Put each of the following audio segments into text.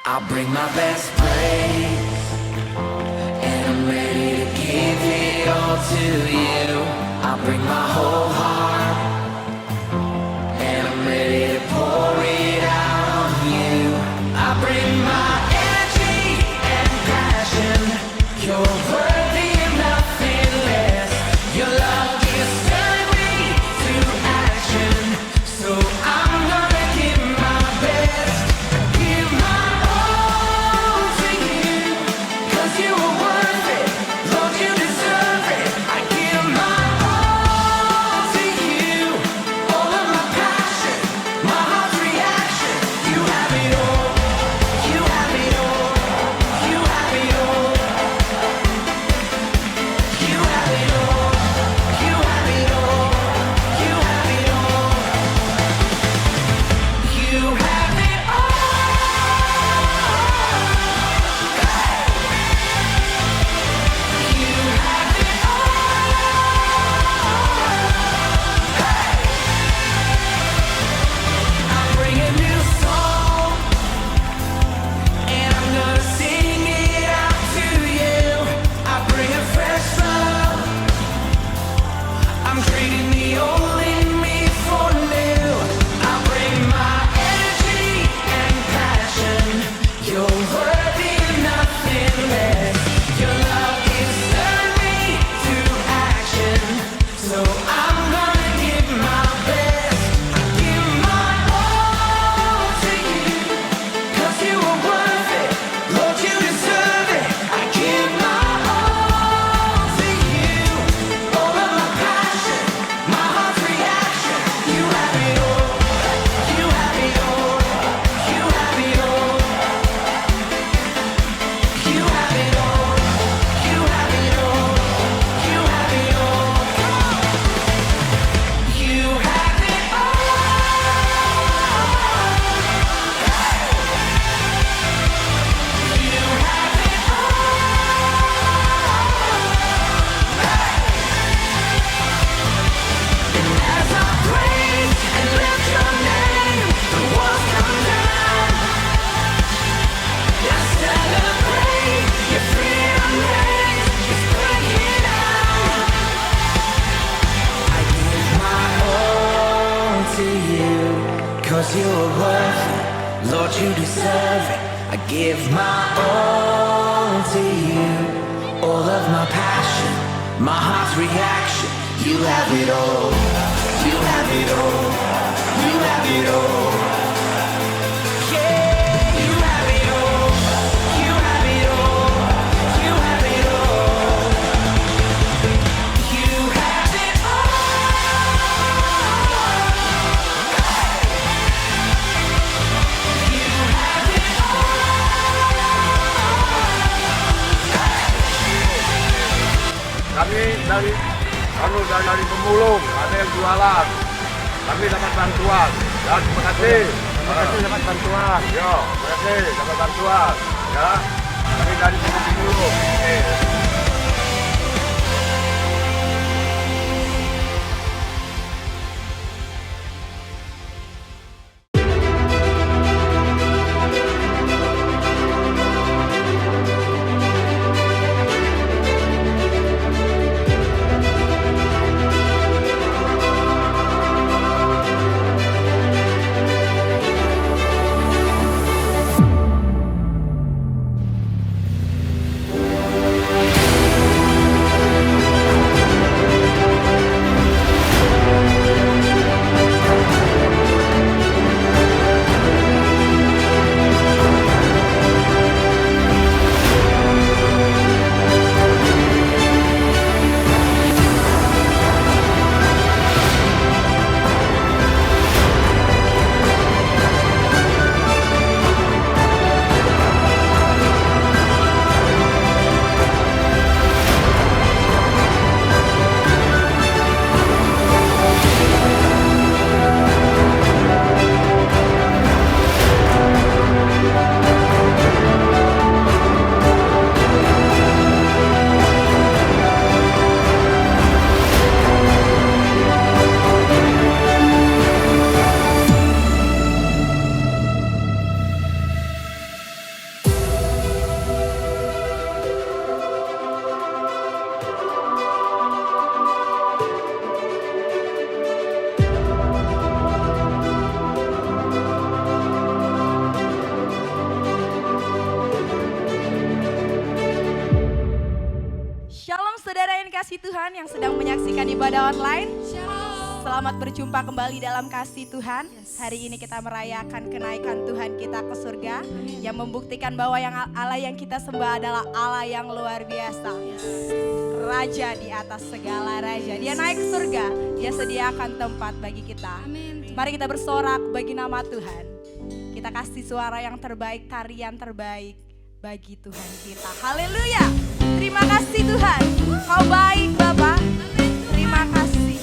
I'll bring my best praise, and I'm ready to give it all to you. I'll bring my whole heart, and I'm ready to pour it out on you. I bring my energy and passion. You're worthy of nothing less. Your love is stirring me to action, so I'm gonna give my best. Give my all to you, 'cause you are worth it. Lord, you deserve it. I give my all to you. All of my passion, my heart's reaction. You have it all. You have it all. You have it all. You have it all. You have it all. You have it all. You have it Bring a new song, and I'm gonna sing it out to you. I bring a fresh love. I'm trading the old in me for new. I bring my energy and passion. You're worthy of nothing less. Your love is stirring me to action, so I'm gonna give my best. I give my all to you, 'cause you are worth it. Lord, you deserve it. I give my all to you. All of my passion, my heart's reaction. You have it all. You have it all. You have it all. You have it all. You have it all. You have it all. You have it as I praise and lift your name. The walls come down. I celebrate your freedom reigns. It's breaking out. I give my all to you, 'cause you are worth it. Lord, you deserve it. I give my all to you. All of my passion, my heart's reaction. You have it all. You have it all. You have it all. Yeah, you have it all. You have it all. You have it all. You have it Dari pemulung ada yang jualan, kami dapat bantuan. Ya, terima kasih. Terima kasih dapat bantuan. Yo, terima kasih dapat bantuan. Ya, kami dari pemulung. Oke. kasih Tuhan yang sedang menyaksikan ibadah online. Selamat berjumpa kembali dalam kasih Tuhan. Hari ini kita merayakan kenaikan Tuhan kita ke surga, yang membuktikan bahwa Allah yang kita sembah adalah Allah yang luar biasa. Raja di atas segala raja. Dia naik ke surga, dia sediakan tempat bagi kita. Mari kita bersorak bagi nama Tuhan. Kita kasih suara yang terbaik, tarian terbaik bagi Tuhan kita. Haleluya. Terima kasih Tuhan. Kau baik Bapa. Terima kasih.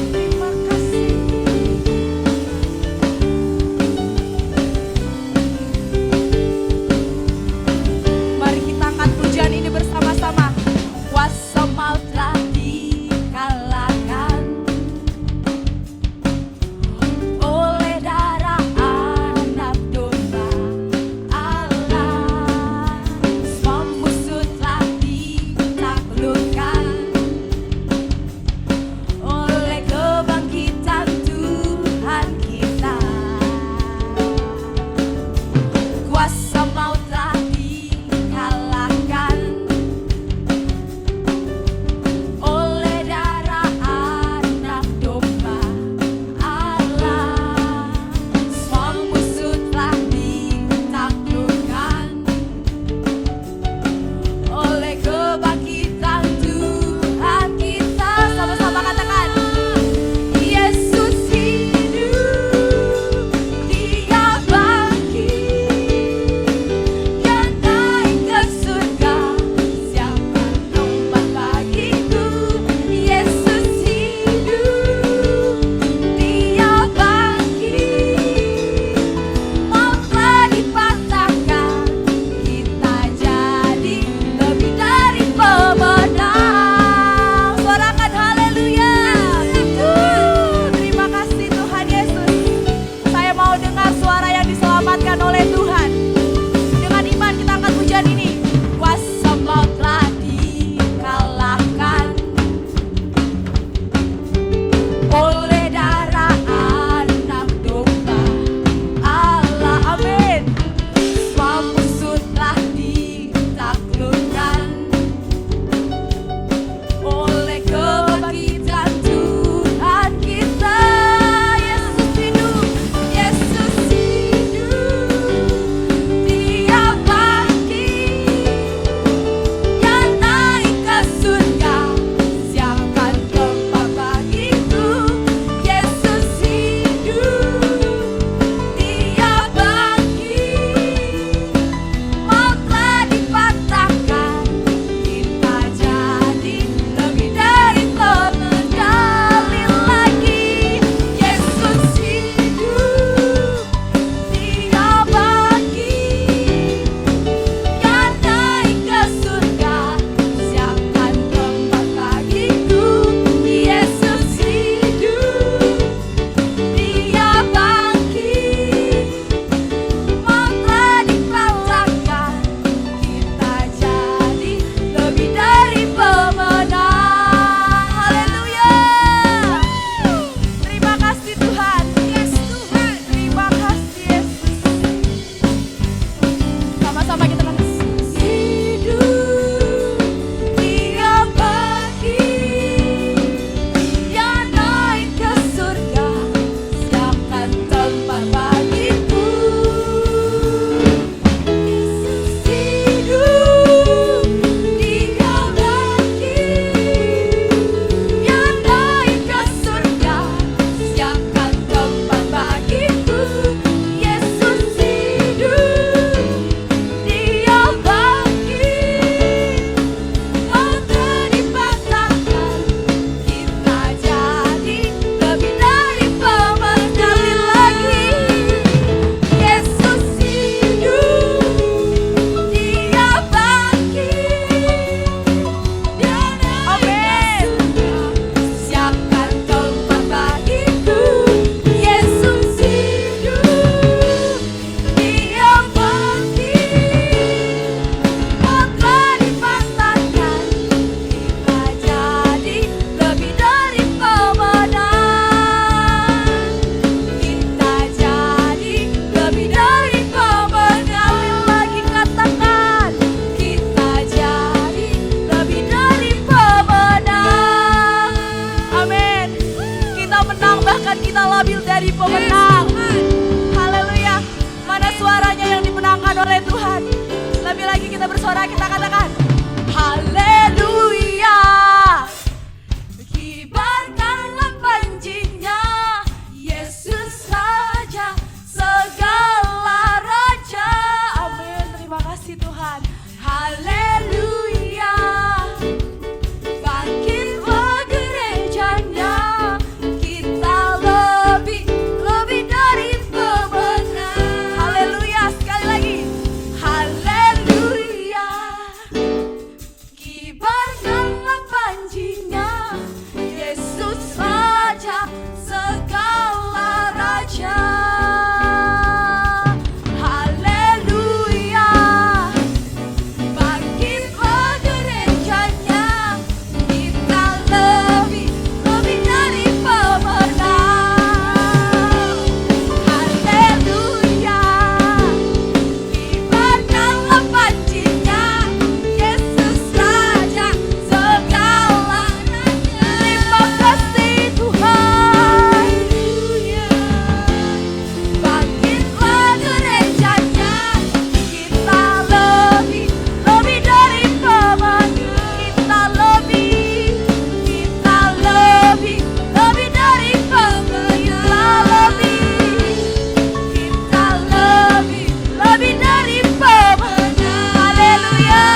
Terima kasih. Mari kita angkat pujian ini bersama-sama. Kuasa maut telah dikalahkan oleh darah anak domba Allah. Semua musuh telah ditaklukkan oleh kebangkitan Tuhan kita. Kuasa maut telah dikalahkan oleh darah anak domba Allah. Semua musuh telah ditaklukkan oleh kebangkitan Tuhan kita. Sama-sama katakan, Yesus hidup, Dia bangkit, Dia naik ke surga, siapa tempat bagiku. Yesus hidup, Dia bangkit, maut telah dipatahkan, kita jadi lebih dari pemenang. Sorakan haleluya. Terima kasih Tuhan Yesus. Saya mau dengar suara yang diselamatkan oleh Tuhan. Dengan iman kita angkat pujian ini. Kuasa maut telah dikalahkan oleh darah anak domba Allah. Amin. Semua musuh telah ditaklukkan oleh kebangkitan Tuhan kita. Yesus hidup, Yesus hidup, Dia bangkit, Dia naik ke surga, siapkan tempat bagiku. bebaskan kita lebih dari pemenang. Haleluya. Mana suaranya yang dimenangkan oleh Tuhan? Lebih lagi kita bersuara, kita katakan haleluya. Kibarkanlah panjinya, Yesus Raja segala raja. Amin. Terima kasih Tuhan. Haleluya. Bangkitlah gerejanya, kita lebih dari pemenang. Haleluya. Sekali lagi. Haleluya. Kibarkanlah panjinya, Yesus Raja segala raja. Haleluya. Bangkitlah gerejanya, kita lebih dari pemenang. Haleluya. Kibarkanlah panjinya, Yesus Raja segala raja. Terima kasih Tuhan. Bangkitlah gerejanya, kita lebih dari pemenang. Kita lebih dari pemenang. Kita lebih dari pemenang. Haleluya.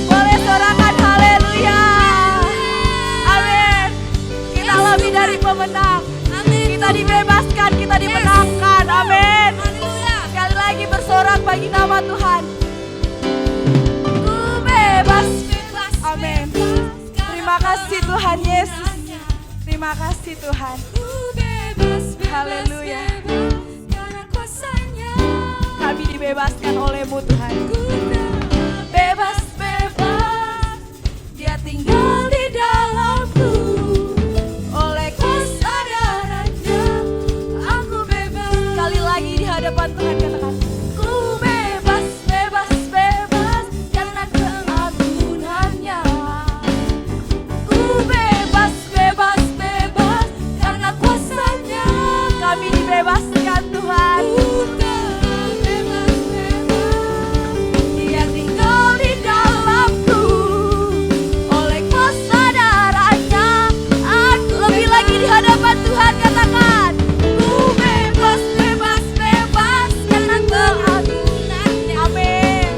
Boleh sorakan haleluya. Amin. Kita lebih dari pemenang. Kita dibebaskan, kita dimenangkan. Amin. Sekali lagi bersorak bagi nama Tuhan. Ku bebas. Amin. Terima kasih Tuhan Yesus. Terima kasih Tuhan. Haleluya. Kami dibebaskan oleh-Mu Tuhan. Bebas, Dia tinggal di dalamku. Oleh kuasa darahnya aku bebas. Sekali lagi di hadapan Tuhan katakan, ku bebas karena keagungannya. Ku bebas karena kuasanya. Kami dibebaskan Tuhan. Dia tinggal di dalamku. Oleh kuasa darahnya aku. Lebih lagi di hadapan Tuhan katakan, ku bebas karena keagungannya. Amin.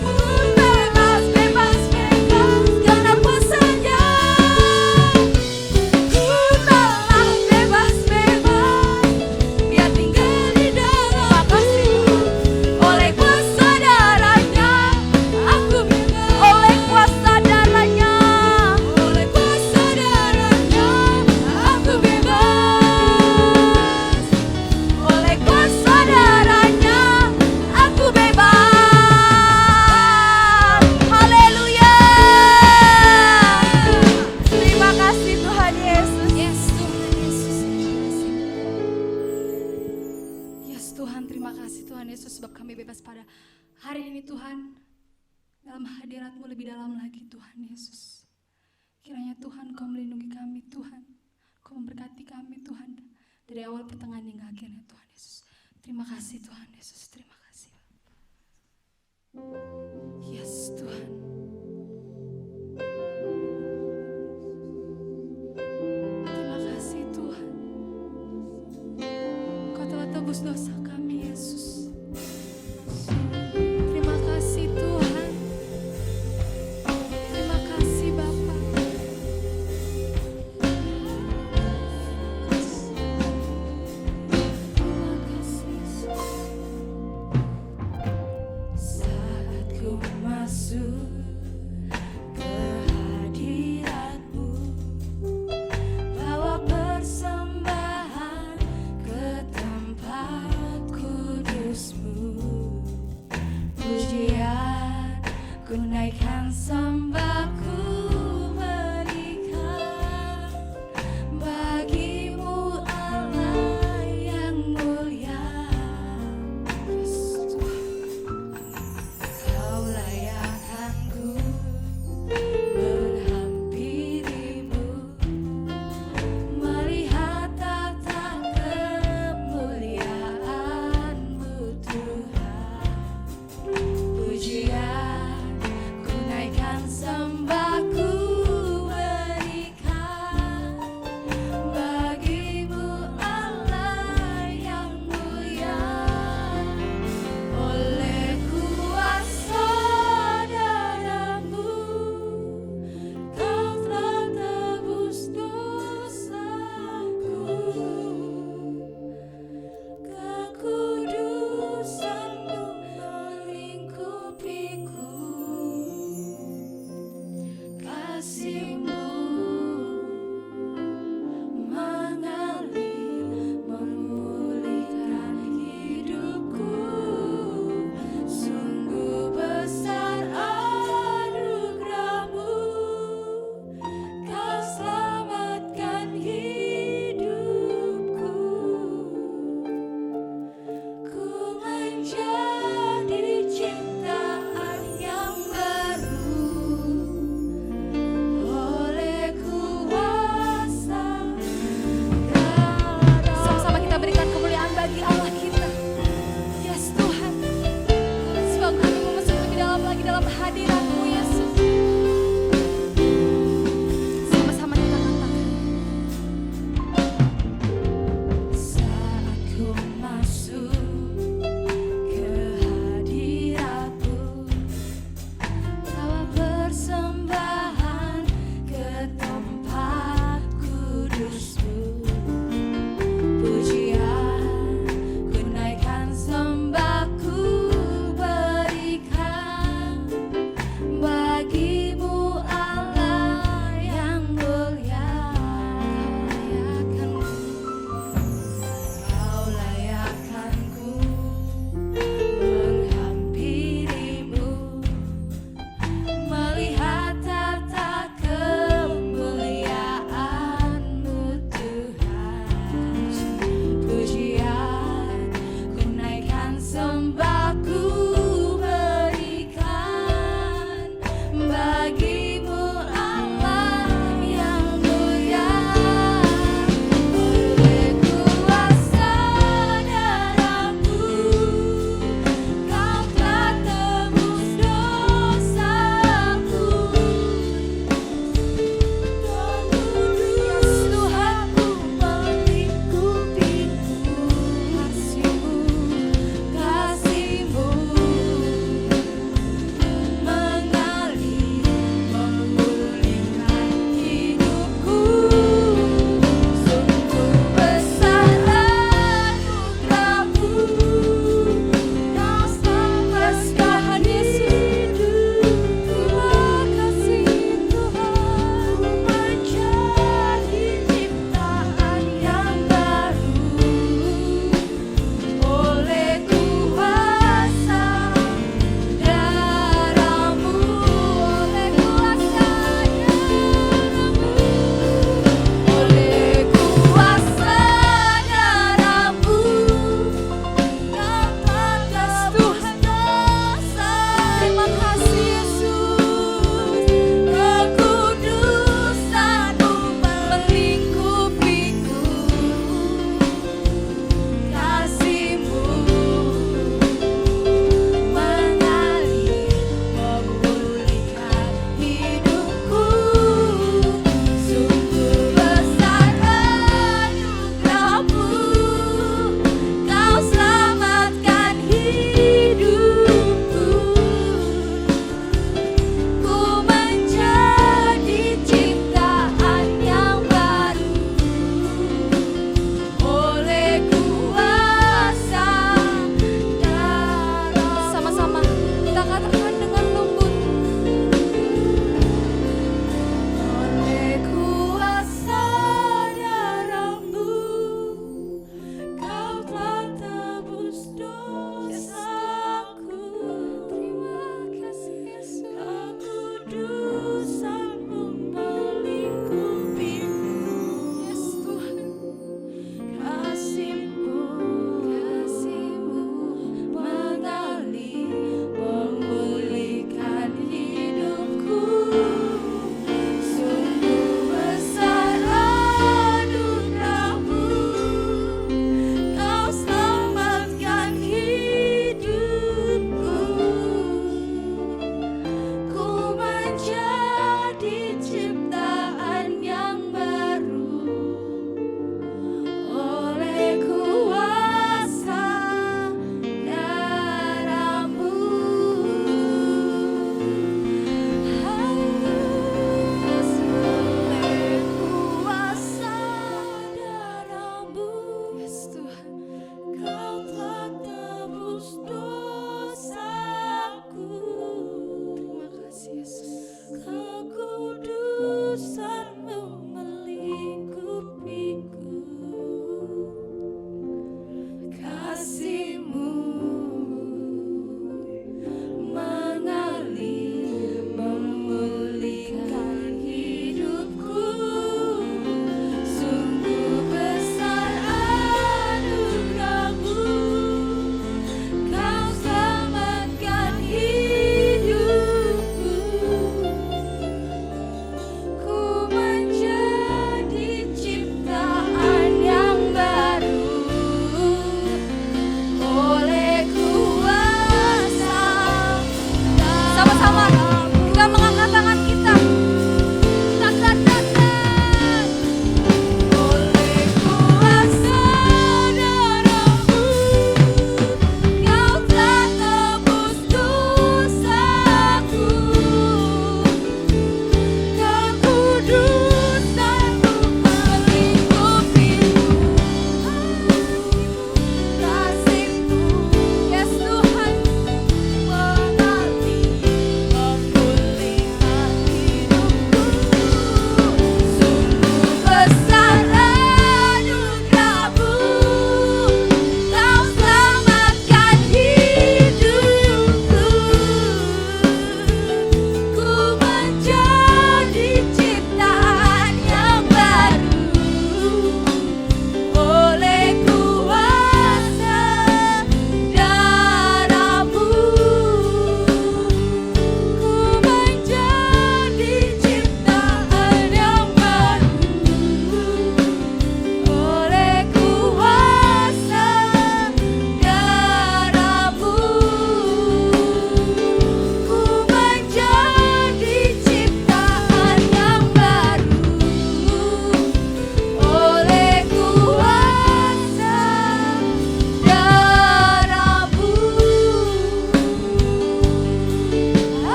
Ku bebas karena kuasanya. Ku telah bebas. Dia tinggal di dalam. Oleh kuasa darahnya aku bebas. Oleh kuasa darahnya aku bebas. Oleh kuasa darahnya aku bebas. Haleluya. Terima kasih Tuhan Yesus. Yes Tuhan, terima kasih Tuhan Yesus sebab kami bebas pada hari ini Tuhan. Dalam hadirat-Mu lebih dalam lagi Tuhan Yesus. Kiranya Tuhan Kau melindungi kami Tuhan. Kau memberkati kami Tuhan. Dari awal pertengahan hingga akhirnya Tuhan Yesus. Terima kasih Tuhan Yesus. Terima kasih. Yes Tuhan. Terima kasih Tuhan. Kau telah tebus dosa kami Yesus. Terima kasih Tuhan. Terima kasih Bapa. Terima kasih Yesus. Saat ku masuk ke hadirat-Mu, bawa persembahan ke tempat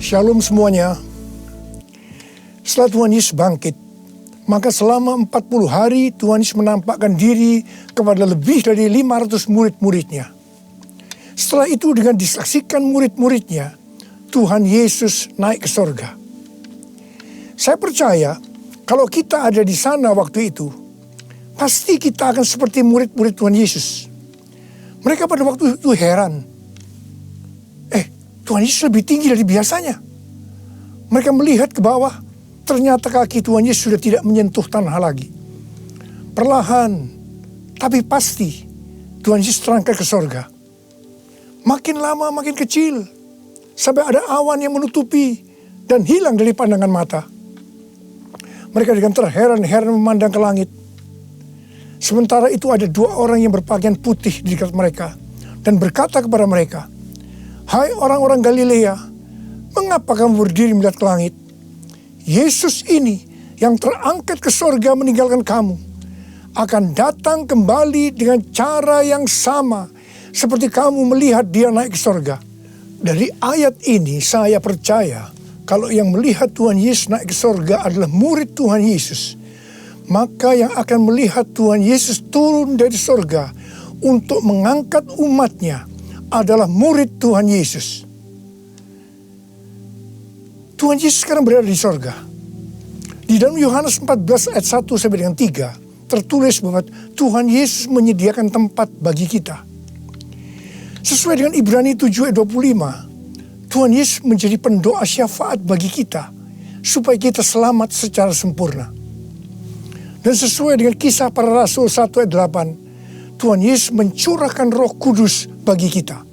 Shalom semuanya. Setelah Tuhan Yesus bangkit, maka selama 40 hari Tuhan Yesus menampakkan diri kepada lebih dari 500 murid-muridnya. Setelah itu dengan disaksikan murid-muridnya, Tuhan Yesus naik ke sorga. Saya percaya kalau kita ada di sana waktu itu, pasti kita akan seperti murid-murid Tuhan Yesus. Mereka pada waktu itu heran. Tuhan Yesus lebih tinggi dari biasanya. Mereka melihat ke bawah, ternyata kaki Tuhan Yesus sudah tidak menyentuh tanah lagi. Perlahan, tapi pasti, Tuhan Yesus terangkat ke sorga. Makin lama makin kecil, sampai ada awan yang menutupi dan hilang dari pandangan mata. Mereka dengan terheran-heran memandang ke langit. Sementara itu ada 2 orang yang berpakaian putih di dekat mereka dan berkata kepada mereka, "Hai orang-orang Galilea, mengapa kamu berdiri melihat ke langit? Yesus ini yang terangkat ke sorga meninggalkan kamu, akan datang kembali dengan cara yang sama seperti kamu melihat dia naik ke sorga." Dari ayat ini saya percaya kalau yang melihat Tuhan Yesus naik ke sorga adalah murid Tuhan Yesus, maka yang akan melihat Tuhan Yesus turun dari sorga untuk mengangkat umatnya adalah murid Tuhan Yesus. Tuhan Yesus sekarang berada di sorga. Di dalam Yohanes 14 ayat 1 sampai dengan 3 tertulis bahwa Tuhan Yesus menyediakan tempat bagi kita. Sesuai dengan Ibrani 7 ayat 25, Tuhan Yesus menjadi pendoa syafaat bagi kita supaya kita selamat secara sempurna. Dan sesuai dengan Kisah Para Rasul 1 ayat 8, Tuhan Yesus mencurahkan Roh Kudus bagi kita.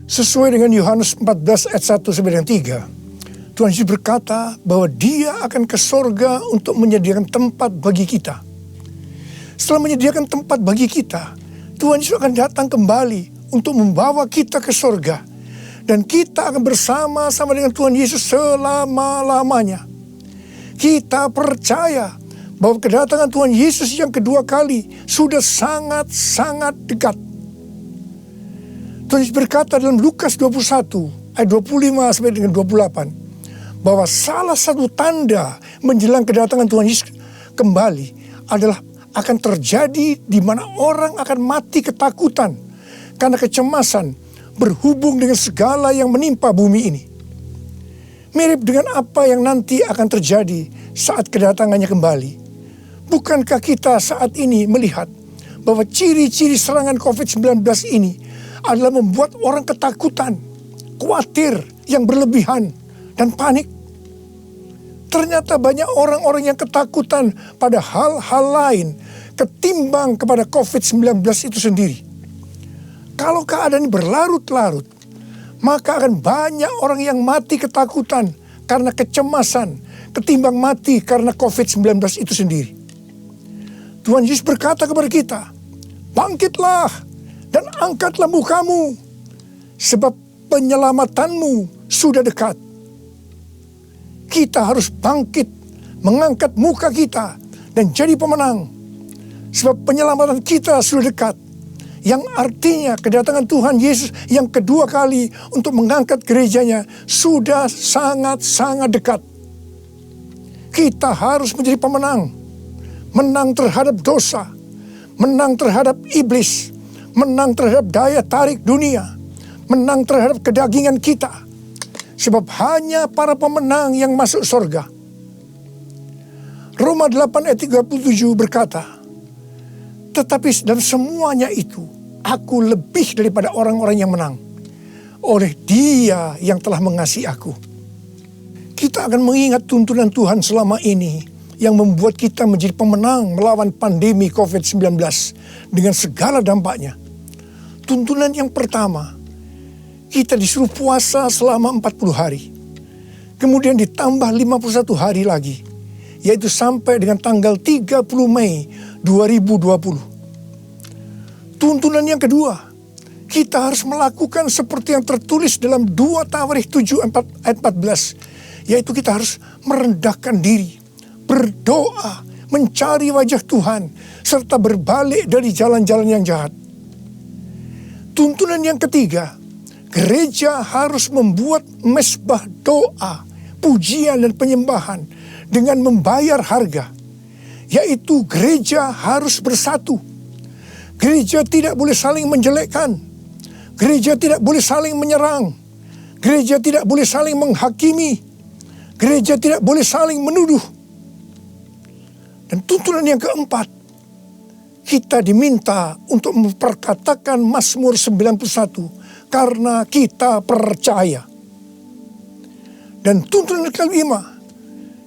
Sesuai dengan Yohanes 14 ayat 1 sampai dengan 3, Tuhan Yesus berkata bahwa Dia akan ke sorga untuk menyediakan tempat bagi kita. Setelah menyediakan tempat bagi kita, Tuhan Yesus akan datang kembali untuk membawa kita ke sorga. Dan kita akan bersama-sama dengan Tuhan Yesus selama-lamanya. Kita percaya bahwa kedatangan Tuhan Yesus yang kedua kali sudah sangat-sangat dekat. Tuhan Yesus berkata dalam Lukas 21 ayat 25 sampai dengan 28 bahwa salah satu tanda menjelang kedatangan Tuhan Yesus kembali adalah akan terjadi di mana orang akan mati ketakutan karena kecemasan berhubung dengan segala yang menimpa bumi ini. Mirip dengan apa yang nanti akan terjadi saat kedatangannya kembali. Bukankah kita saat ini melihat bahwa ciri-ciri serangan COVID-19 ini adalah membuat orang ketakutan, khawatir yang berlebihan, dan panik? Ternyata banyak orang-orang yang ketakutan pada hal-hal lain ketimbang kepada COVID-19 itu sendiri. Kalau keadaan berlarut-larut, maka akan banyak orang yang mati ketakutan karena kecemasan ketimbang mati karena COVID-19 itu sendiri. Tuhan Yesus berkata kepada kita, "Bangkitlah dan angkatlah mukamu, sebab penyelamatanmu sudah dekat." Kita harus bangkit, mengangkat muka kita, dan jadi pemenang. Sebab penyelamatan kita sudah dekat. Yang artinya kedatangan Tuhan Yesus yang kedua kali untuk mengangkat gerejanya sudah sangat-sangat dekat. Kita harus menjadi pemenang. Menang terhadap dosa, menang terhadap iblis, menang terhadap daya tarik dunia, menang terhadap kedagingan kita. Sebab hanya para pemenang yang masuk surga. Roma 8 ayat 37 berkata, "Tetapi dalam semuanya itu, aku lebih daripada orang-orang yang menang, oleh Dia yang telah mengasihi aku." Kita akan mengingat tuntunan Tuhan selama ini yang membuat kita menjadi pemenang melawan pandemi COVID-19 dengan segala dampaknya. Tuntunan yang pertama, kita disuruh puasa selama 40 hari. Kemudian ditambah 51 hari lagi, yaitu sampai dengan tanggal 30 Mei 2020. Tuntunan yang kedua, kita harus melakukan seperti yang tertulis dalam 2 Tawarikh 7 ayat 14, yaitu kita harus merendahkan diri, berdoa, mencari wajah Tuhan, serta berbalik dari jalan-jalan yang jahat. Tuntunan yang ketiga, gereja harus membuat mesbah doa, pujian dan penyembahan dengan membayar harga. Yaitu gereja harus bersatu. Gereja tidak boleh saling menjelekkan. Gereja tidak boleh saling menyerang. Gereja tidak boleh saling menghakimi. Gereja tidak boleh saling menuduh. Dan tuntunan yang keempat, kita diminta untuk memperkatakan Mazmur 91 karena kita percaya. Dan tuntunan yang kelima,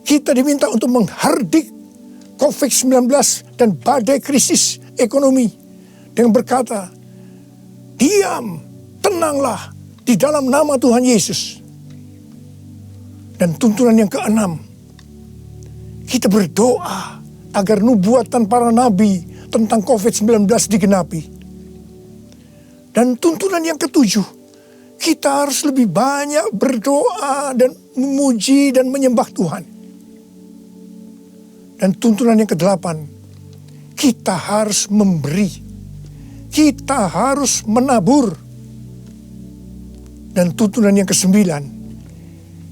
kita diminta untuk menghardik COVID-19 dan badai krisis ekonomi dengan berkata, diam, tenanglah di dalam nama Tuhan Yesus. Dan tuntunan yang keenam, kita berdoa agar nubuatan para nabi tentang COVID-19 digenapi. Dan tuntunan yang ketujuh, kita harus lebih banyak berdoa dan memuji dan menyembah Tuhan. Dan tuntunan yang kedelapan, kita harus memberi. Kita harus menabur. Dan tuntunan yang kesembilan,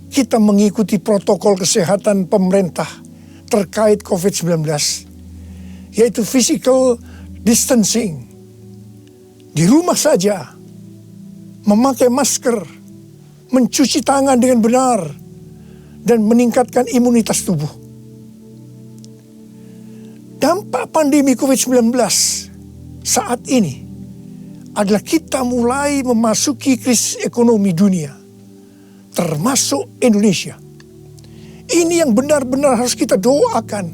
kita mengikuti protokol kesehatan pemerintah terkait COVID-19, yaitu physical distancing. Di rumah saja, memakai masker, mencuci tangan dengan benar, dan meningkatkan imunitas tubuh. Dampak pandemi COVID-19 saat ini adalah kita mulai memasuki krisis ekonomi dunia, termasuk Indonesia. Ini yang benar-benar harus kita doakan,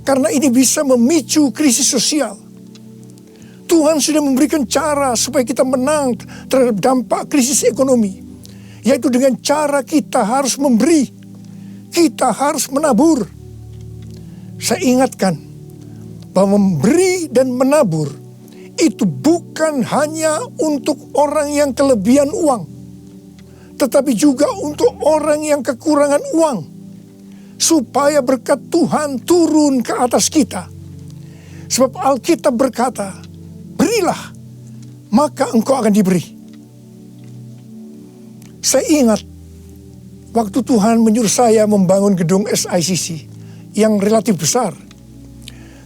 karena ini bisa memicu krisis sosial. Tuhan sudah memberikan cara supaya kita menang terhadap dampak krisis ekonomi, yaitu dengan cara kita harus memberi, kita harus menabur. Saya ingatkan bahwa memberi dan menabur itu bukan hanya untuk orang yang kelebihan uang, tetapi juga untuk orang yang kekurangan uang, supaya berkat Tuhan turun ke atas kita. Sebab Alkitab berkata, berilah, maka engkau akan diberi. Saya ingat waktu Tuhan menyuruh saya membangun gedung SICC yang relatif besar.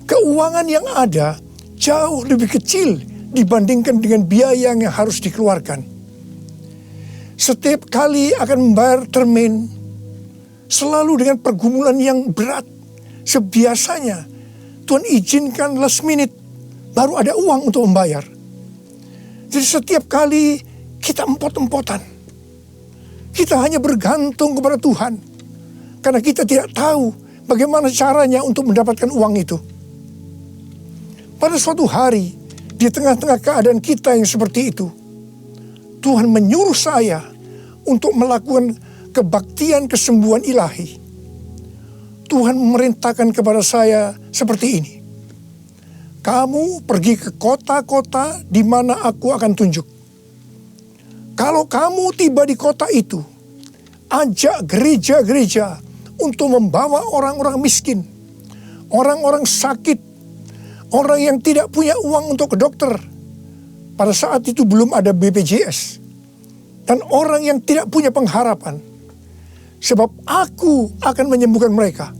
Keuangan yang ada jauh lebih kecil dibandingkan dengan biaya yang harus dikeluarkan. Setiap kali akan membayar termin, selalu dengan pergumulan yang berat. Sebiasanya Tuhan izinkan last minute, baru ada uang untuk membayar. Jadi setiap kali kita empot-empotan. Kita hanya bergantung kepada Tuhan. Karena kita tidak tahu bagaimana caranya untuk mendapatkan uang itu. Pada suatu hari, di tengah-tengah keadaan kita yang seperti itu, Tuhan menyuruh saya untuk melakukan kebaktian kesembuhan ilahi. Tuhan memerintahkan kepada saya seperti ini. Kamu pergi ke kota-kota di mana aku akan tunjuk. Kalau kamu tiba di kota itu, ajak gereja-gereja untuk membawa orang-orang miskin, orang-orang sakit, orang yang tidak punya uang untuk ke dokter. Pada saat itu belum ada BPJS. Dan orang yang tidak punya pengharapan. Sebab aku akan menyembuhkan mereka.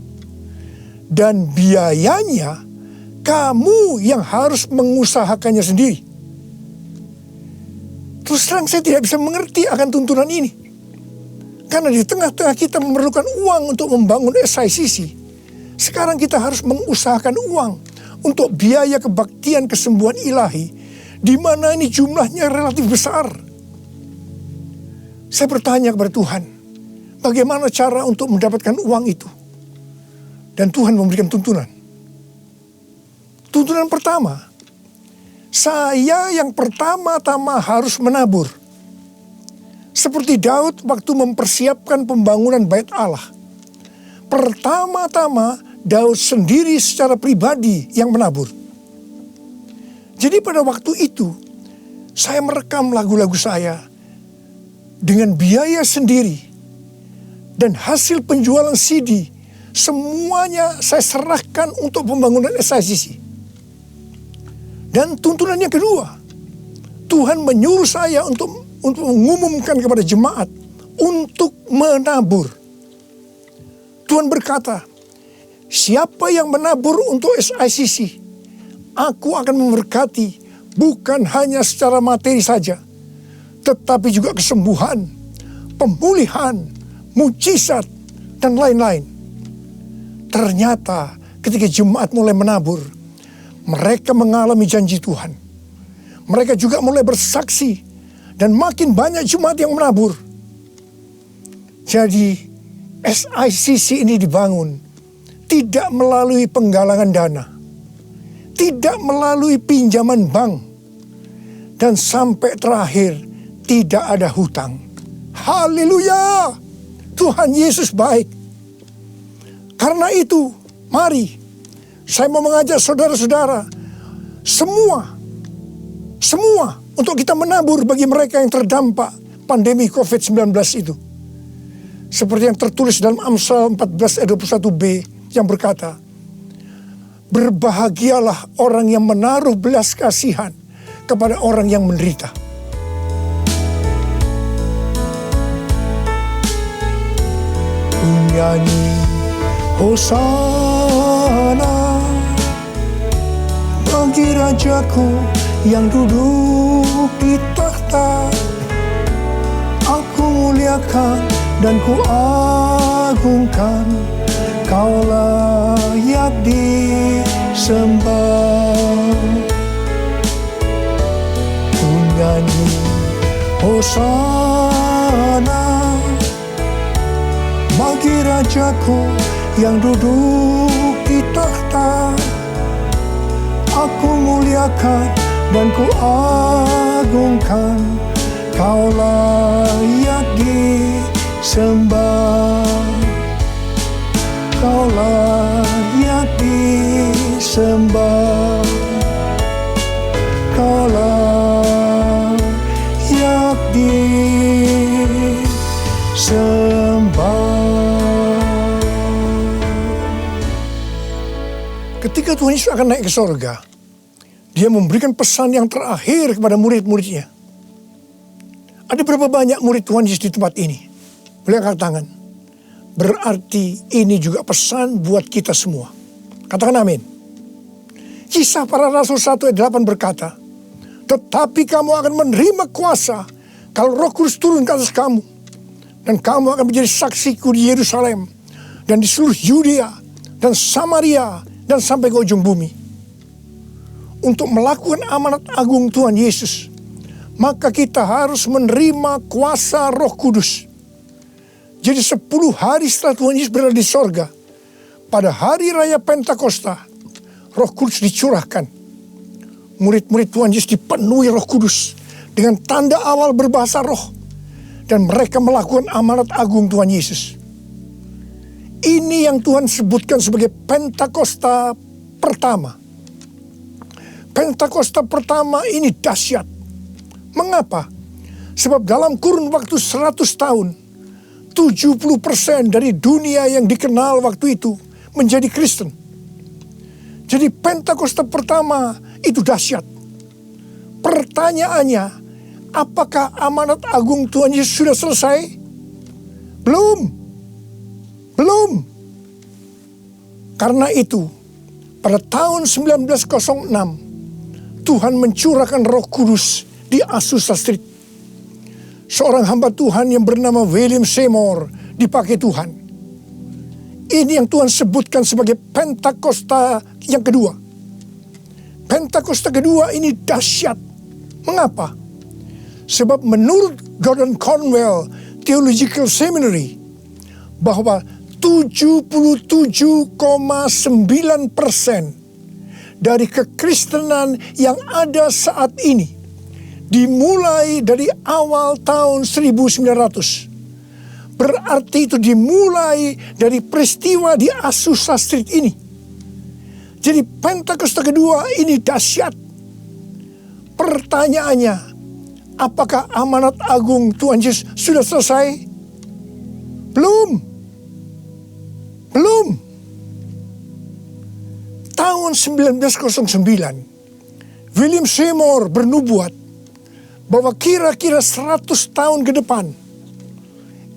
Dan biayanya kamu yang harus mengusahakannya sendiri. Terus terang saya tidak bisa mengerti akan tuntunan ini. Karena di tengah-tengah kita memerlukan uang untuk membangun SICC. Sekarang kita harus mengusahakan uang untuk biaya kebaktian kesembuhan ilahi, di mana ini jumlahnya relatif besar. Saya bertanya kepada Tuhan, bagaimana cara untuk mendapatkan uang itu? Dan Tuhan memberikan tuntunan. Tuntunan pertama, saya yang pertama-tama harus menabur. Seperti Daud waktu mempersiapkan pembangunan Bait Allah. Pertama-tama Daud sendiri secara pribadi yang menabur. Jadi pada waktu itu, saya merekam lagu-lagu saya dengan biaya sendiri. Dan hasil penjualan CD, semuanya saya serahkan untuk pembangunan SICC. Dan tuntunan yang kedua, Tuhan menyuruh saya untuk untuk mengumumkan kepada jemaat untuk menabur. Tuhan berkata, siapa yang menabur untuk SICC, aku akan memberkati bukan hanya secara materi saja, tetapi juga kesembuhan, pemulihan, mujizat, dan lain-lain. Ternyata ketika jemaat mulai menabur, mereka mengalami janji Tuhan. Mereka juga mulai bersaksi, dan makin banyak jemaat yang menabur. Jadi SICC ini dibangun tidak melalui penggalangan dana, tidak melalui pinjaman bank, dan sampai terakhir tidak ada hutang. Haleluya! Tuhan Yesus baik. Karena itu, mari saya mau mengajak saudara-saudara semua untuk kita menabur bagi mereka yang terdampak pandemi COVID-19 itu. Seperti yang tertulis dalam Amsal 14 ayat 21b yang berkata, berbahagialah orang yang menaruh belas kasihan kepada orang yang menderita. Nyanyi Hosana bagi Rajaku yang duduk di tahta. Aku muliakan dan ku agungkan, kau layak disembah. Ku nyanyi Hosana bagi Rajaku yang duduk di tahta. Aku muliakan dan ku agungkan, kau layak disembah. Kau layak disembah. Kau layak disembah. Ketika Tuhan Yesus akan naik ke sorga, Dia memberikan pesan yang terakhir kepada murid-muridnya. Ada berapa banyak murid Tuhan Yesus di tempat ini? Boleh angkat tangan. Berarti ini juga pesan buat kita semua. Katakan amin. Kisah Para Rasul 1 ayat 8 berkata, tetapi kamu akan menerima kuasa kalau Roh Kudus turun ke atas kamu. Dan kamu akan menjadi saksiku di Yerusalem dan di seluruh Yudea dan Samaria dan sampai ke ujung bumi. Untuk melakukan amanat agung Tuhan Yesus, maka kita harus menerima kuasa Roh Kudus. Jadi 10 hari setelah Tuhan Yesus berada di sorga, pada hari raya Pentakosta, Roh Kudus dicurahkan. Murid-murid Tuhan Yesus dipenuhi Roh Kudus dengan tanda awal berbahasa roh. Dan mereka melakukan amanat agung Tuhan Yesus. Ini yang Tuhan sebutkan sebagai Pentakosta pertama. Pentakosta pertama ini dahsyat. Mengapa? Sebab dalam kurun waktu 100 tahun, 70% dari dunia yang dikenal waktu itu menjadi Kristen. Jadi Pentakosta pertama itu dahsyat. Pertanyaannya, apakah amanat agung Tuhan Yesus sudah selesai? Belum. Karena itu, pada tahun 1906, Tuhan mencurahkan Roh Kudus di Azusa Street. Seorang hamba Tuhan yang bernama William Seymour dipakai Tuhan. Ini yang Tuhan sebutkan sebagai Pentakosta yang kedua. Pentakosta kedua ini dahsyat. Mengapa? Sebab menurut Gordon Conwell Theological Seminary, bahwa 77,9% dari kekristenan yang ada saat ini dimulai dari awal tahun 1900. Berarti itu dimulai dari peristiwa di Azusa Street ini. Jadi Pentakosta kedua ini dahsyat. Pertanyaannya, apakah amanat agung Tuhan Yesus sudah selesai? Belum. Tahun 1909, William Seymour bernubuat bahwa kira-kira 100 tahun ke depan,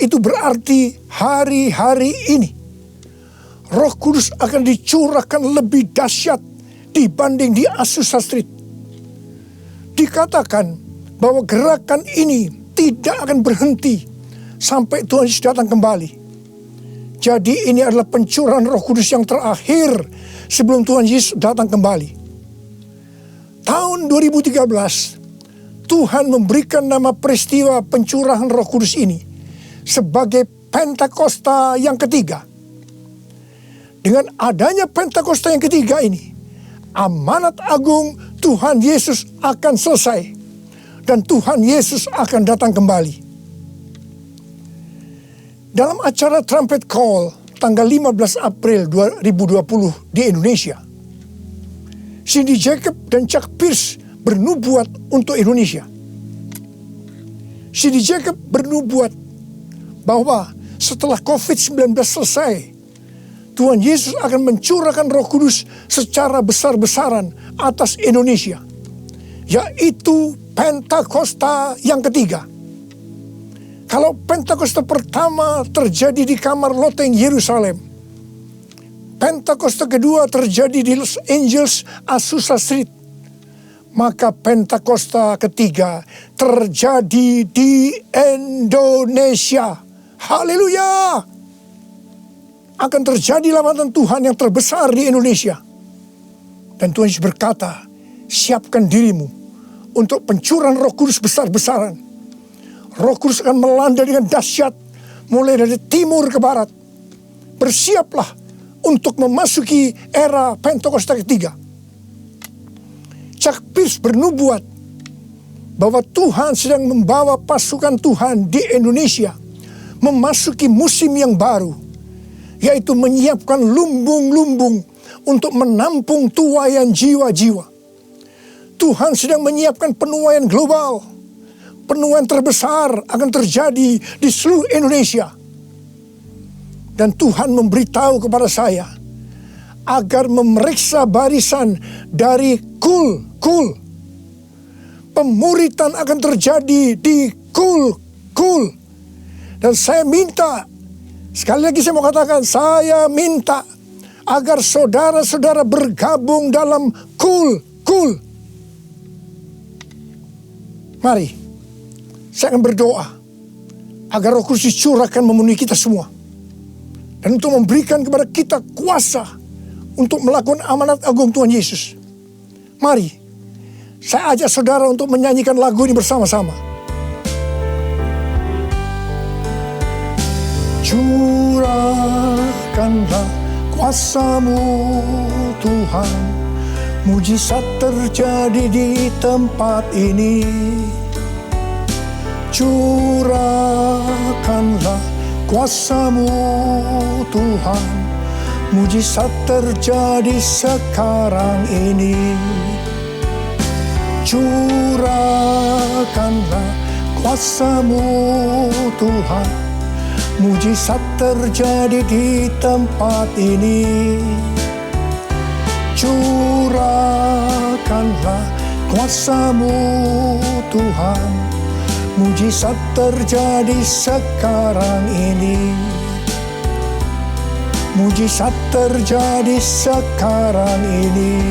itu berarti hari-hari ini Roh Kudus akan dicurahkan lebih dahsyat dibanding di Azusa Street. Dikatakan bahwa gerakan ini tidak akan berhenti sampai Tuhan Yesus datang kembali. Jadi ini adalah pencurahan Roh Kudus yang terakhir sebelum Tuhan Yesus datang kembali. Tahun 2013, Tuhan memberikan nama peristiwa pencurahan Roh Kudus ini sebagai Pentakosta yang ketiga. Dengan adanya Pentakosta yang ketiga ini, amanat agung Tuhan Yesus akan selesai dan Tuhan Yesus akan datang kembali. Dalam acara Trumpet Call tanggal 15 April 2020 di Indonesia, Cindy Jacob dan Chuck Pierce bernubuat untuk Indonesia. Cindy Jacob bernubuat bahwa setelah COVID-19 selesai, Tuhan Yesus akan mencurahkan Roh Kudus secara besar-besaran atas Indonesia, yaitu Pentakosta yang ketiga. Kalau Pentakosta pertama terjadi di kamar loteng Yerusalem, Pentakosta kedua terjadi di Los Angeles, Azusa Street, maka Pentakosta ketiga terjadi di Indonesia. Haleluya! Akan terjadi lambatan Tuhan yang terbesar di Indonesia. Dan Tuhan Yesus berkata, siapkan dirimu untuk pencurahan Roh Kudus besar-besaran. Roh Kudus akan melanda dengan dahsyat mulai dari timur ke barat. Bersiaplah untuk memasuki era Pentakosta ketiga. Chuck Pierce bernubuat bahwa Tuhan sedang membawa pasukan Tuhan di Indonesia memasuki musim yang baru, yaitu menyiapkan lumbung-lumbung untuk menampung tuaian jiwa-jiwa. Tuhan sedang menyiapkan penuaian global. Penuaian terbesar akan terjadi di seluruh Indonesia. Dan Tuhan memberitahu kepada saya agar memeriksa barisan dari kul. Pemuritan akan terjadi di kul. Dan saya minta, sekali lagi saya mau katakan, saya minta agar saudara-saudara bergabung dalam kul. Mari, saya akan berdoa agar Roh Kudus dicurahkan memenuhi kita semua. Dan untuk memberikan kepada kita kuasa untuk melakukan amanat agung Tuhan Yesus. Mari, saya ajak saudara untuk menyanyikan lagu ini bersama-sama. Curahkanlah kuasa-Mu Tuhan, mujizat terjadi di tempat ini. Curahkanlah kuasa-Mu Tuhan, mujizat terjadi sekarang ini. Curahkanlah kuasa-Mu Tuhan, mujizat terjadi di tempat ini. Curahkanlah kuasa-Mu Tuhan, mujizat terjadi sekarang ini. Mujizat terjadi sekarang ini.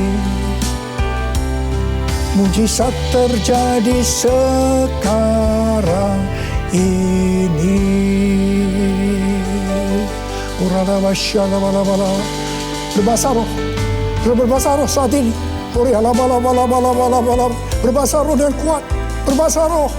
Mujizat terjadi sekarang ini. Berbahasa roh. Berbahasa roh saat ini. Berbahasa roh dengan kuat. Berbahasa roh.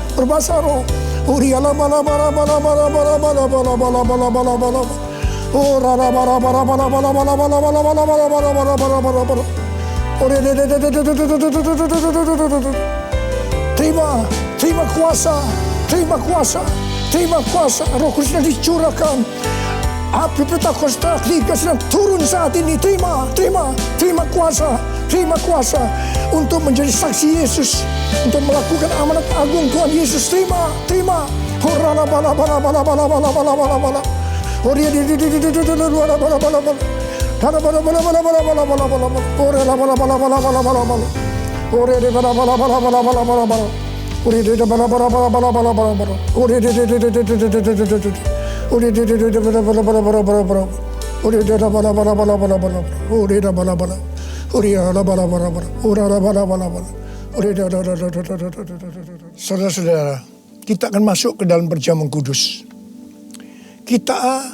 Terima kuasa. Roh Kudus sedang dicurahkan. Api Pentakosta ketiga sedang turun saat ini. Terima kuasa untuk menjadi saksi Yesus, untuk melakukan amanat agung Tuhan Yesus. Terima. Saudara-saudara, kita akan masuk ke dalam perjamuan kudus. Kita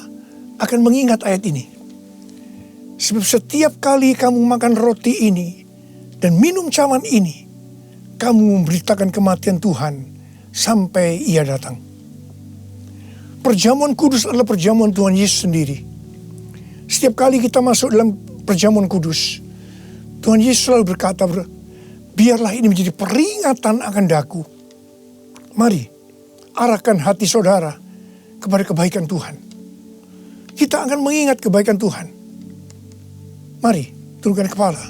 akan mengingat ayat ini. Sebab setiap kali kamu makan roti ini dan minum cawan ini, kamu memberitakan kematian Tuhan sampai Ia datang. Perjamuan kudus adalah perjamuan Tuhan Yesus sendiri. Setiap kali kita masuk dalam perjamuan kudus, Tuhan Yesus selalu berkata, biarlah ini menjadi peringatan akan daku. Mari, arahkan hati saudara kepada kebaikan Tuhan. Kita akan mengingat kebaikan Tuhan. Mari, turunkan kepala.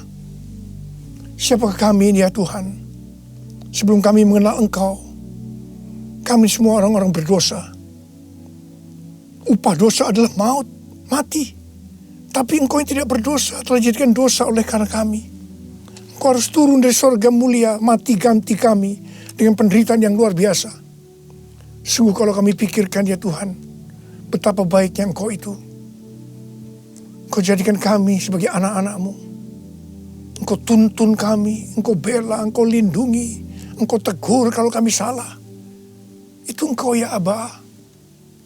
Siapakah kami ini ya Tuhan? Sebelum kami mengenal Engkau, kami semua orang-orang berdosa. Upah dosa adalah maut, mati. Tapi Engkau yang tidak berdosa telah dijadikan dosa oleh karena kami. Engkau harus turun dari sorga mulia, mati ganti kami dengan penderitaan yang luar biasa. Sungguh kalau kami pikirkan ya Tuhan, betapa baiknya Engkau itu. Engkau jadikan kami sebagai anak-anak-Mu. Engkau tuntun kami, Engkau bela, Engkau lindungi, Engkau tegur kalau kami salah. Itu Engkau ya Aba,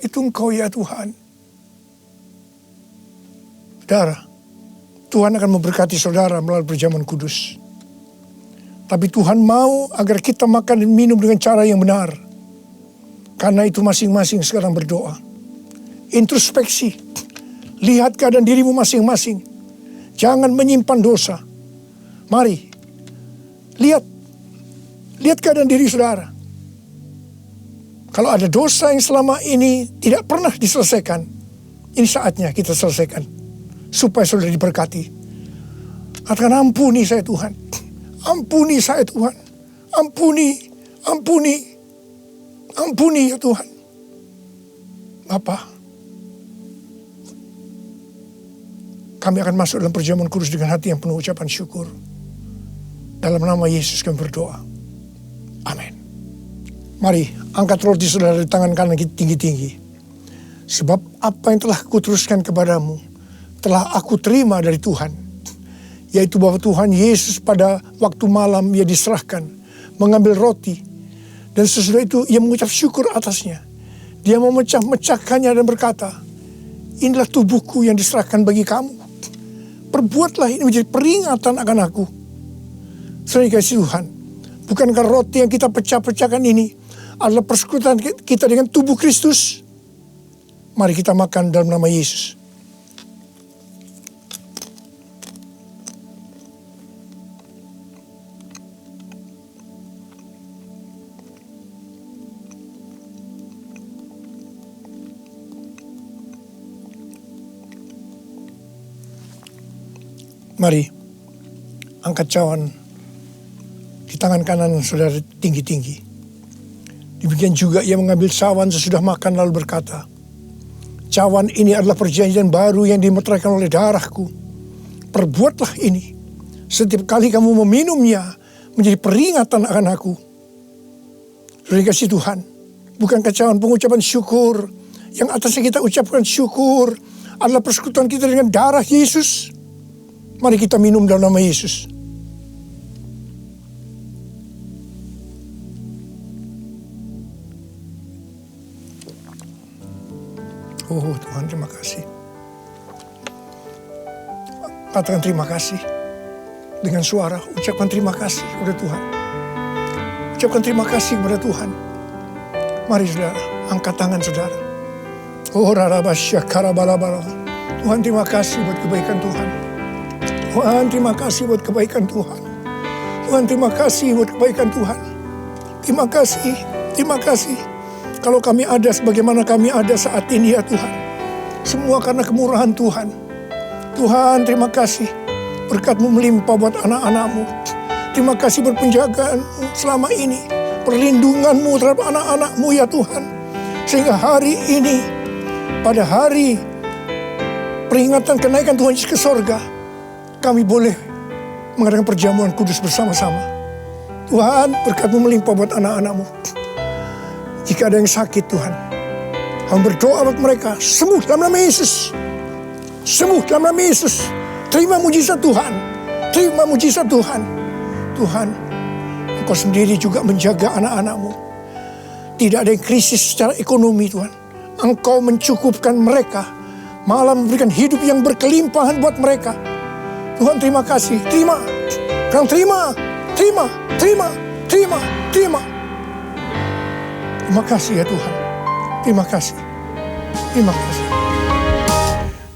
itu Engkau ya Tuhan. Saudara, Tuhan akan memberkati saudara melalui perjamuan kudus. Tapi Tuhan mau agar kita makan dan minum dengan cara yang benar. Karena itu masing-masing sekarang berdoa. Introspeksi. Lihat keadaan dirimu masing-masing. Jangan menyimpan dosa. Mari. Lihat keadaan diri saudara. Kalau ada dosa yang selama ini tidak pernah diselesaikan, ini saatnya kita selesaikan. Supaya saudara diberkati. Katakan, ampuni saya Tuhan. Ampuni saya Tuhan. Ampuni ya Tuhan. Bapa, kami akan masuk dalam perjamuan kudus dengan hati yang penuh ucapan syukur. Dalam nama Yesus kami berdoa. Amin. Mari angkat roti saudara di tangan kanan kita tinggi-tinggi. Sebab apa yang telah kuteruskan kepadamu telah aku terima dari Tuhan. Yaitu bahwa Tuhan Yesus pada waktu malam Ia diserahkan, mengambil roti. Dan sesudah itu Ia mengucap syukur atasnya. Dia memecah-mecahkannya dan berkata, inilah tubuhku yang diserahkan bagi kamu. Perbuatlah ini menjadi peringatan akan aku. Saudara kasih Tuhan, bukankah roti yang kita pecah-pecahkan ini adalah persekutuan kita dengan tubuh Kristus? Mari kita makan dalam nama Yesus. Mari, angkat cawan di tangan kanan saudara tinggi-tinggi. Demikian juga Ia mengambil cawan sesudah makan lalu berkata, cawan ini adalah perjanjian baru yang dimeteraikan oleh darahku. Perbuatlah ini setiap kali kamu meminumnya menjadi peringatan akan aku. Saudara kasih Tuhan, bukankah cawan pengucapan syukur yang atasnya kita ucapkan syukur adalah persekutuan kita dengan darah Yesus? Mari kita minum dalam nama Yesus. Oh Tuhan, terima kasih. Katakan terima kasih. Dengan suara, ucapkan terima kasih kepada Tuhan. Ucapkan terima kasih kepada Tuhan. Mari saudara, angkat tangan saudara. Oh rarabasya karabalabala. Tuhan terima kasih buat kebaikan Tuhan. Tuhan terima kasih buat kebaikan Tuhan. Tuhan terima kasih buat kebaikan Tuhan. Terima kasih, terima kasih. Kalau kami ada sebagaimana kami ada saat ini ya Tuhan. Semua karena kemurahan Tuhan. Tuhan terima kasih. Berkat-Mu melimpah buat anak-anak-Mu. Terima kasih buat penjagaan-Mu selama ini. Perlindungan-Mu terhadap anak-anak-Mu ya Tuhan. Sehingga hari ini, pada hari peringatan kenaikan Tuhan Yesus ke sorga, kami boleh mengadakan perjamuan kudus bersama-sama. Tuhan, berkat-Mu melimpah buat anak-anak-Mu. Jika ada yang sakit Tuhan, hamba berdoa buat mereka, sembuh dalam nama Yesus. Sembuh dalam nama Yesus. Terima mujizat Tuhan. Terima mujizat Tuhan. Tuhan, Engkau sendiri juga menjaga anak-anak-Mu. Tidak ada yang krisis secara ekonomi Tuhan. Engkau mencukupkan mereka. Malah memberikan hidup yang berkelimpahan buat mereka. Tuhan, terima kasih. Terima. Kang terima. Terima. Terima. Terima. Terima. Terima kasih ya Tuhan. Terima kasih. Terima kasih.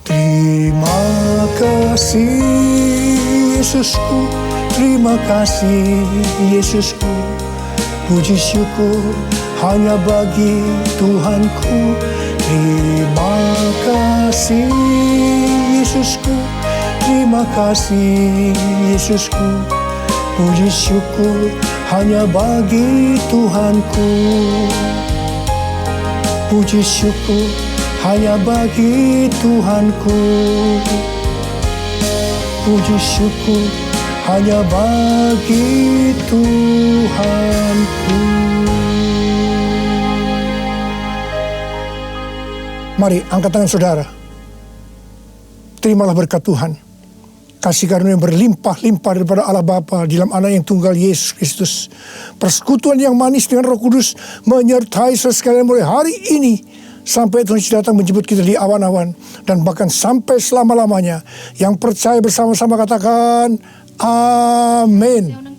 Terima kasih Yesusku. Terima kasih Yesusku. Puji syukur hanya bagi Tuhanku. Terima kasih Yesusku. Terima kasih Yesusku. Puji syukur hanya bagi Tuhanku. Puji syukur hanya bagi Tuhanku. Puji syukur hanya bagi Tuhanku. Mari angkat tangan saudara. Terimalah berkat Tuhan. Kasih karunia yang berlimpah-limpah daripada Allah Bapa di dalam Anak yang tunggal Yesus Kristus. Persekutuan yang manis dengan Roh Kudus menyertai saudara sekalian mulai hari ini sampai Tuhan Yesus datang menjemput kita di awan-awan dan bahkan sampai selama-lamanya. Yang percaya bersama-sama katakan amin.